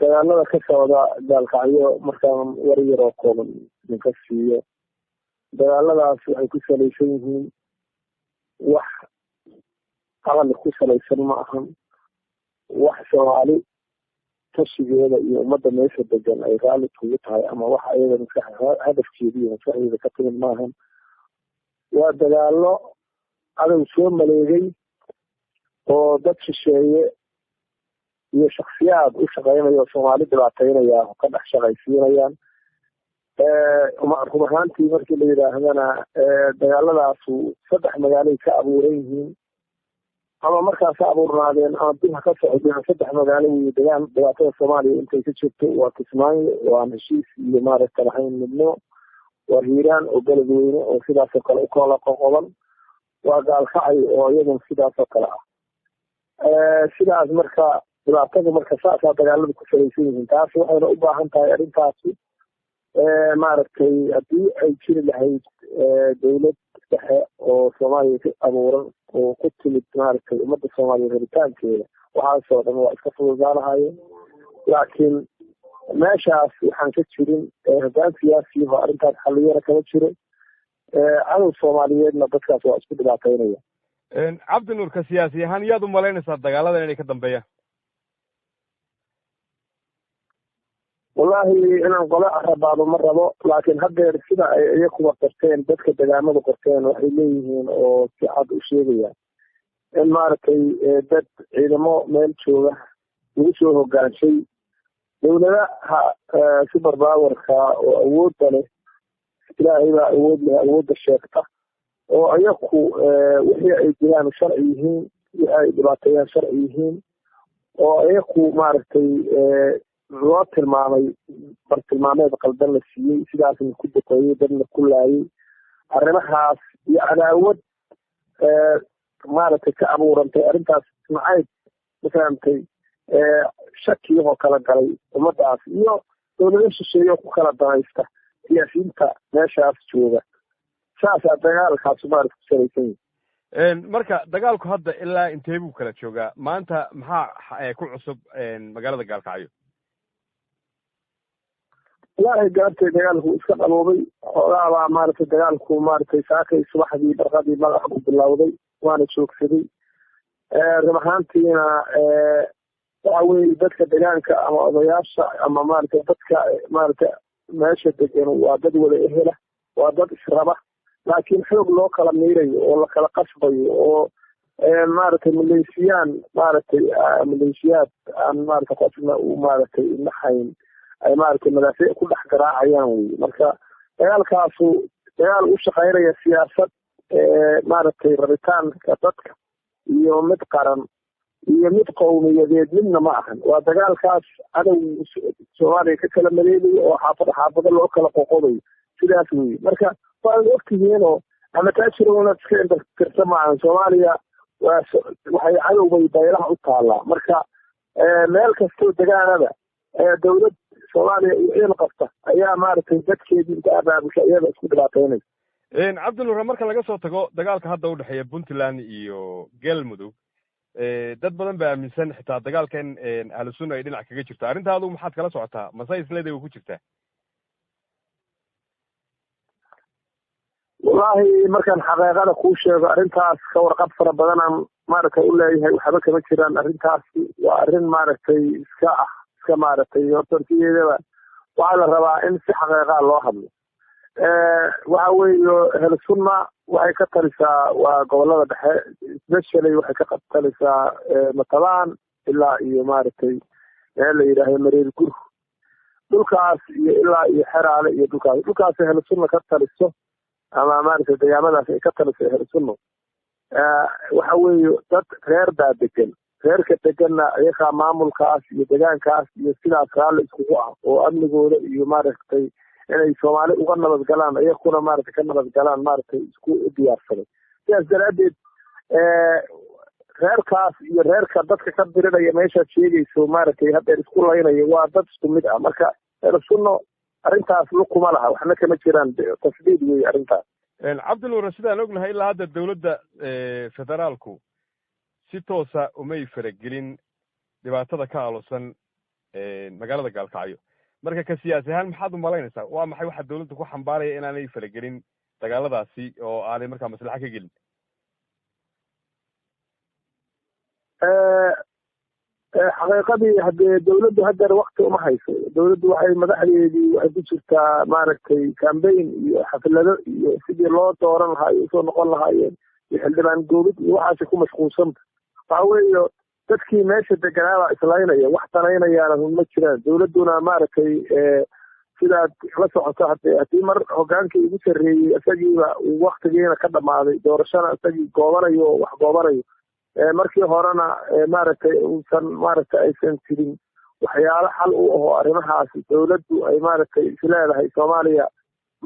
dagaalada ka socda gaalkacyo markaan war yaroo kooban idinka siiyo dagaaladaas waxay ku salaysan yihiin wax aqali ku salaysan ma ahan wax soomaali tashigeeda iyo ummadda meesha degan ay raalli kugu tahay ama wax ayada hadafkeeda iyo maskaxdeeda ka timid maahan waa dagaalo adow soo maleegay oo dad shisheeye iyo shaksiyaad u shaqeynaya oo soomaali dhibaateynaya oo ka dhex shaqaysiinayaan run ahaantii markii la yidhaahdana dagaaladaasu 3 magaalay ka abuuran yihiin ama markaas ha abuurnaadeen ama dib ha ka socdeen 3 magaalo wey degaan dhibaatada soomaaliya intay ka jirto waa kismaayo waa heshiis iyo maaragta lahayn midnimo waa hiiraan oo beledweyne oo sidaasoo kale u kala qoqoban waa gaalkacay oo iyadan sidaasoo kale ah sidaas marka dhibaatada marka saasaa dagaalada ku salaysan yihiin taas waxayna u baahan tahay arrintaasi maaragtay haddii ay jiri lahayd dawlad dhexe oo soomaaliya ka abuuran oo ku timid maaragtay ummadda soomaaliya rabitaankeeda waxaasoo dhan waa iska fududaanahayeen laakiin meeshaas waxaan ka jirin hoggaan siyaasiyaho arrintaas xalliyana kama jiro cadow soomaaliyeedna dadkaas waa isku dhibaateynaya cabdinuur ka siyaasi ahaan yaad u malaynaysaa dagaaladan inay ka dambeeyaan wallahi inaan qole arabaado ma rabo laakiin haddeer sida ay iyakuba qorteen dadka degaamada qorteen waxay leeyihiin oo si cad u sheegayaan in maaragtay dad ciidamo meel jooga lagu soo hogaanshay dawladaha super powerka oo awoodda leh ilaahay baa awood leh awoodda sheegta oo iyaku wixii ay jiraan sharci yihiin wixii ay dhibaateeyaan sharci yihiin oo iyaku maaragtay loo tilmaamay bartilmaameed qaldan la siiyey sidaasna ku duqeeyey dadna ku laayay arrimahaas iyo cadaawad maaragtay ka abuurantay arrintaas nacayb mafahamtay shakiyahoo kala galay ummadaas iyo dawlado shisheeyo ku kala danaysta siyaasiyiinta meeshaas jooga saasaa dagaalkaas maaragta ku salaysan yihin marka dagaalku hadda ilaa intee buu kala joogaa maanta maxaa ku cusub magaalada gaalkacyo ilaahay gaabtay dagaalku iska dhaboobay xoogaabaa maaragtay dagaalku maaragtay saakay subaxdii barqadii magaca ku bilowday waana joogsaday run ahaantiina waxa weye dadka degaanka ama odayaasha ama maaragtay dadka maaragtay meesha degan waa dad wada ehela waa dad israba laakiin xoog loo kala miirayo oo la kala qasbayo oo maaragtay maleeshiyaad aan maaragtay qofna uu maaragtay naxayn ay maaragtay madaafiic ku dhex garaacayaan wey marka dagaalkaasu dagaal u shaqeynaya siyaasad maaragtay rabitaanka dadka iyo mid qaran iyo mid qowmiyadeed midna ma ahan waa dagaalkaas cadow soomaaliya ka kala maleegayo oo xaafado loo kala qoqodayo sidaas wey marka waad ogtihiinoo ama taajirona iska intakirta maahan soomaaliya waxay cadowbay baylaha u taallaa marka meel kastoo degaanada dawlad soomaaliya iyo ciidan qabta ayaa maaragtay dadkeedii inta abaabusha iyada isku dhibaateynaysa cabdinuur marka laga soo tago dagaalka hadda udhexeeya puntland iyo galmudug dad badan baa aaminsan xitaa dagaalka in ahlu sunna ay dhinac kaga jirto arrinta adugu maxaad kala socotaa mase isleeday way ku jirtaa wallahi markaan xaqiiqada kuu sheego arrintaas ka warqab fara badanaan maaragtay u leeyahay waxba kama jiraan arrintaasi waa arrin maaragtay iska maaragtay horta sideedaba waxaa la rabaa in si xaqiiqaa loo hadlo waxa weeye ahlu sunna waxay ka talisaa waa gobolada dhexe especially waxay ka talisaa matabaan ilaa iyo maaragtay meel la yidhaahdo mareer gur dhulkaas iyo ilaa iyo xeraale iyo dhulkaas ahlu sunna ka taliso ama maaragtay degaamadaas ay ka taliso ahlu sunna waxa weeye dad reer baa degan reerka deganna iyakaa maamulkaas iyo degaankaas iyo sidaas raalli iskugu ah oo amnigooda iyo maaragtay inay soomaali uga nabadgalaan iyakuna maaragtay ka nabadgalaan maaragtay isku diyaarsaday sidaas daraaddeed reerkaas iyo reerka dadka ka dirinaya meeshaad sheegayso maaragtay haddeer isku laynayo waa dad isku mid ah marka ahlu sunna arrintaas lukuma laha waxna kama jiraan tasdiid wey arrintaas cabdinuur sidaan ognahay ilaa hadda dawladda federaalku si toosa umay faragelin dhibaatada ka aalusan magaalada gaalkacyo marka ka siyaasi ahaan maxaad umalaynaysaa waa maxay waxa dawladda ku xambaaraya inaanay falagelin dagaaladaasi oo aanay markaa maslaxa ka gelin? xaqiiqadii haddee dawladdu haddeer wakti uma hayso. dawladdu waxay madaxdeedii waxay ku jirtaa maaragtay cambaign iyo xaflado iyo sidii loo dooran lahaa iyo usoo noqon lahaayeen iyo xildhibaan goobid iyo waxaasi ku mashquulsanta. waxa weeye dadkii meesha deganaabaa islaynaya wax danaynayaana hun ma jiraan. dawladduna maaragtay sidaad la socoto haddii mar hogaankii ugu sarreeyey isagiiba uu waktigiina ka dhammaaday doorashana isagii goobanayo oo wax goobanayo markii horena maaragtay uusan maaragtay aysan jirin waxyaalo xal u aho arrimahaasi dawladdu ay maaragtay isleedahay soomaaliya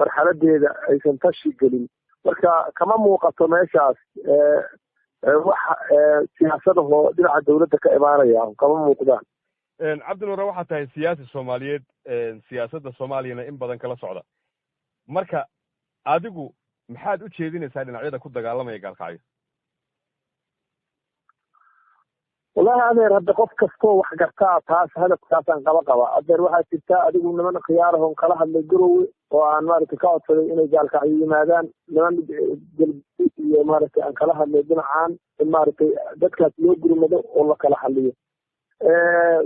marxaladeeda aysan tashi gelin. marka kama muuqato meeshaas wax siyaasadahoo dhinaca dawladda ka imaanaya kama muuqdaan. cabdinuure waxaa tahay siyaasi soomaaliyeed siyaasadda soomaaliyana in badan kala socda. marka adigu maxaad u jeedinaysaa dhinacyada ku dagaalamaya gaalkacyo? wallahi adeer hadda qof kastoo wax gartaa taas hadafkaasaan qaba adeer waxaa jirtaa adigu niman khiyaarahon kala hadlay garowe oo aan maaragtay ka codsaday inay gaalkacyo yimaadaan. niman galbeed iyo maaragtay aan kala hadlay dhinacaan in maaragtay dadkaas loo gurmado oo la kala hadliyo.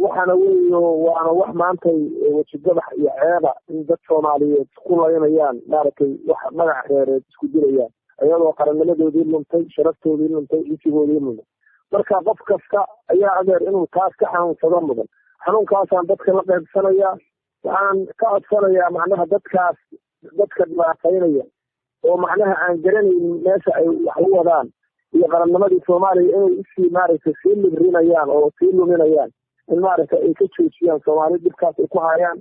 waxaana weeyo waana wax maantay wajigadax iyo ceeba in dad soomaaliyeed ku laynayaan maaragtay wax magac reereed isku dilayaan iyadoo qarannimadoodii luntay sharaftoodii luntay cisigoodii luntay. marka qof kasta ayaa adeer inuu taas ka xanuunsado mudan. xanuunkaasaan dadka la qaybsanayaa waxaan ka codsanayaa macnaha dadkaas dadka dhibaataynaya oo macnaha aan garanaynin meesha ay wax u wadaan iyo qarannimadii soomaaliya inay isii maaragtay sii librinayaan oo sii luminayaan in maaragtay ay ka joojiyaan soomaali dhibkaas ay ku hayaan.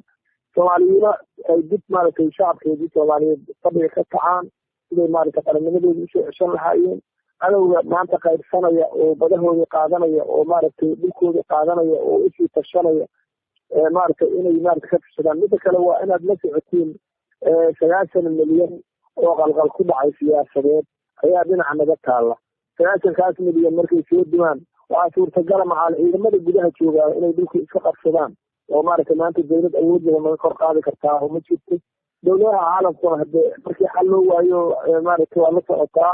soomaaliyina ay dib maaragtay shacabkeedii soomaaliyeed fadhiga ka kacaan siday maaragtay qarannimadeedii usoo ceshan lahaayeen. cadowga maanta qaybsanaya oo badahoodii qaadanaya oo maaragtay dhulkoodii qaadanaya oo isii tashanaya maaragtay inay maaragtay ka tashadaan. midda kale waa inaad la socotiin 90 milyan oo qalqal ku dhacay siyaasadeed ayaa dhinaca naga taalla. 90kaas milyan markay soo dumaan waxaa suurtagala macaal ciidamada gudaha joogaa inay dhulka iska qabsadaan oo maaragtay maanta dawlad awooddeeda naga kor qaadi kartaa oo ma jirto. dawladaha caalamkuna hadee markii xal loo waayo maaragtay waa la socotaa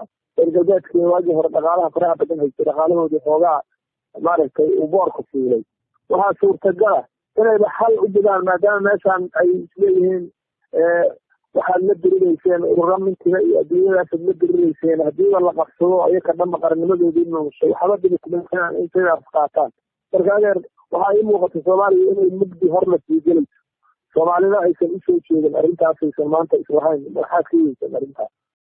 galbeedkii waagii hore dhaqaalaha faraha badan haystay dhaqaalahoodii xoogaa maaragtay uu boorka fuulay. waxaa suurtagala inayba xal u digaan maadaama meeshaan ay isleeyihiin waxaad la dirirayseen urura mintiga iyo adduunyadaasaad la dirirayseen haddiiba la qabsado ayaka dhanba qarannimadoodii nuushay waxba dibi kumaaan in sidaas qaataan. marka adeer waxaa ii muuqata soomaaliya inay mugdi hor la sii gelayso soomaalida aysan usoo jeedin arrintaasaysan maanta islahayn maxaad ka yeysan arrintaas.